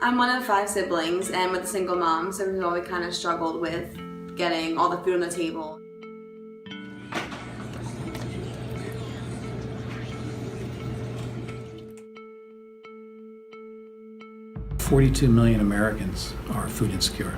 I'm one of 5 siblings and with a single mom, so we've always kind of struggled with getting all the food on the table. $42 million Americans are food insecure.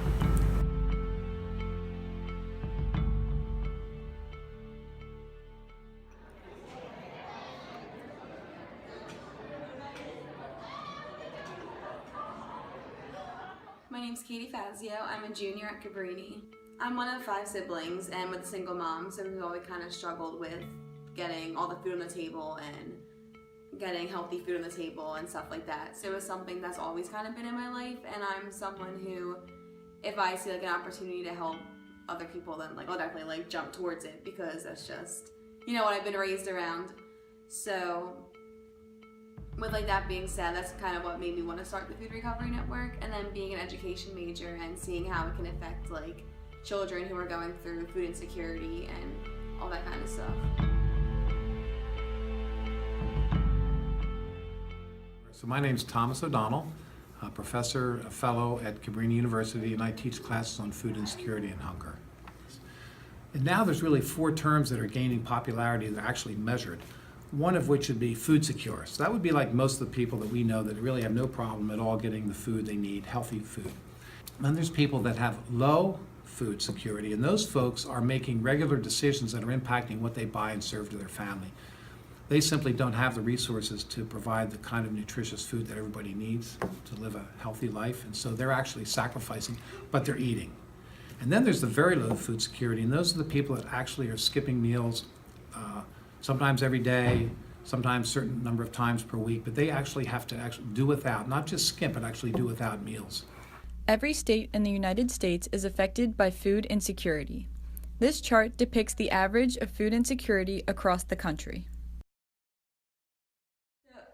My name's Katie Fazio. I'm a junior at Cabrini. I'm one of 5 siblings and with a single mom, so we've always kind of struggled with getting all the food on the table and getting healthy food on the table and stuff like that. So it was something that's always kind of been in my life, and I'm someone who, if I see like an opportunity to help other people, then I'll definitely jump towards it, because that's just, what I've been raised around. So with that being said, that's kind of what made me want to start the Food Recovery Network, and then being an education major and seeing how it can affect children who are going through food insecurity and all that kind of stuff. So my name's Thomas O'Donnell, a professor, a fellow at Cabrini University, and I teach classes on food insecurity and hunger. And now there's really 4 terms that are gaining popularity that are actually measured, one of which would be food secure. So that would be like most of the people that we know that really have no problem at all getting the food they need, healthy food. Then there's people that have low food security, and those folks are making regular decisions that are impacting what they buy and serve to their family. They simply don't have the resources to provide the kind of nutritious food that everybody needs to live a healthy life, and so they're actually sacrificing, but they're eating. And then there's the very low food security, and those are the people that actually are skipping meals, sometimes every day, sometimes a certain number of times per week, but they actually have to do without, not just skip, but actually do without meals. Every state in the United States is affected by food insecurity. This chart depicts the average of food insecurity across the country.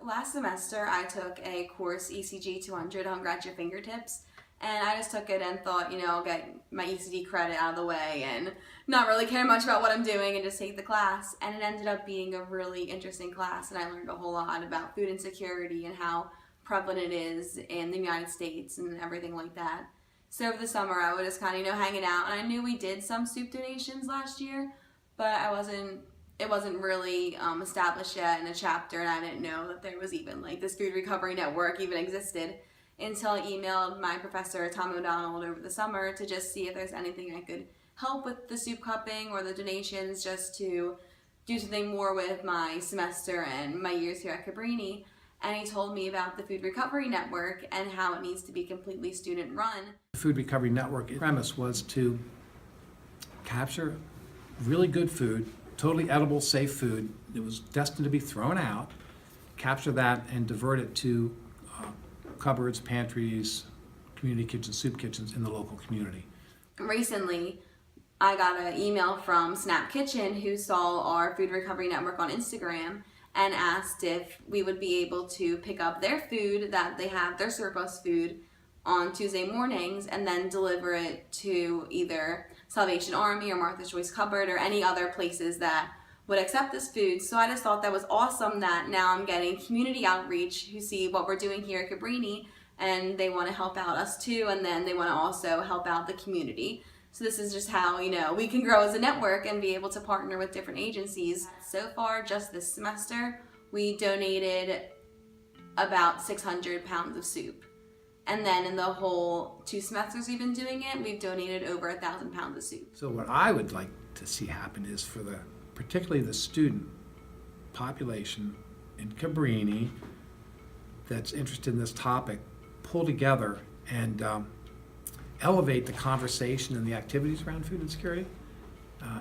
Last semester, I took a course, ECG 200, Hunger at Your Fingertips, and I just took it and thought, I'll get my ECD credit out of the way and not really care much about what I'm doing and just take the class. And it ended up being a really interesting class, and I learned a whole lot about food insecurity and how prevalent it is in the United States and everything like that. So over the summer, I was just kind of, hanging out, and I knew we did some soup donations last year, but it wasn't really established yet in a chapter, and I didn't know that there was even this Food Recovery Network even existed until I emailed my professor, Tom O'Donnell, over the summer to just see if there's anything I could help with the soup cupping or the donations, just to do something more with my semester and my years here at Cabrini. And he told me about the Food Recovery Network and how it needs to be completely student run. The Food Recovery Network premise was to capture really good food, totally edible, safe food that was destined to be thrown out, capture that and divert it to cupboards, pantries, community kitchens, soup kitchens in the local community. Recently, I got an email from Snap Kitchen, who saw our Food Recovery Network on Instagram, and asked if we would be able to pick up their food, that they have their surplus food, on Tuesday mornings and then deliver it to either Salvation Army or Martha's Choice Cupboard or any other places that would accept this food. So I just thought that was awesome that now I'm getting community outreach who see what we're doing here at Cabrini, and they want to help out us too, and then they want to also help out the community. So this is just how, we can grow as a network and be able to partner with different agencies. So far, just this semester, we donated about 600 pounds of soup. And then in the whole 2 semesters we've been doing it, we've donated over 1,000 pounds of soup. So what I would like to see happen is for particularly the student population in Cabrini that's interested in this topic, pull together and elevate the conversation and the activities around food insecurity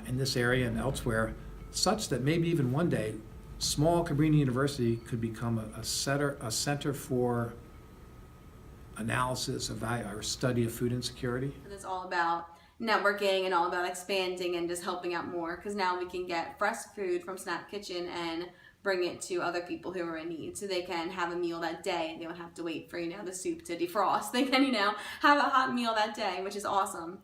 in this area and elsewhere, such that maybe even one day, small Cabrini University could become a center for analysis, or study of food insecurity. It's all about networking and all about expanding and just helping out more, because now we can get fresh food from Snap Kitchen and bring it to other people who are in need, so they can have a meal that day and they don't have to wait for the soup to defrost. They can have a hot meal that day, which is awesome.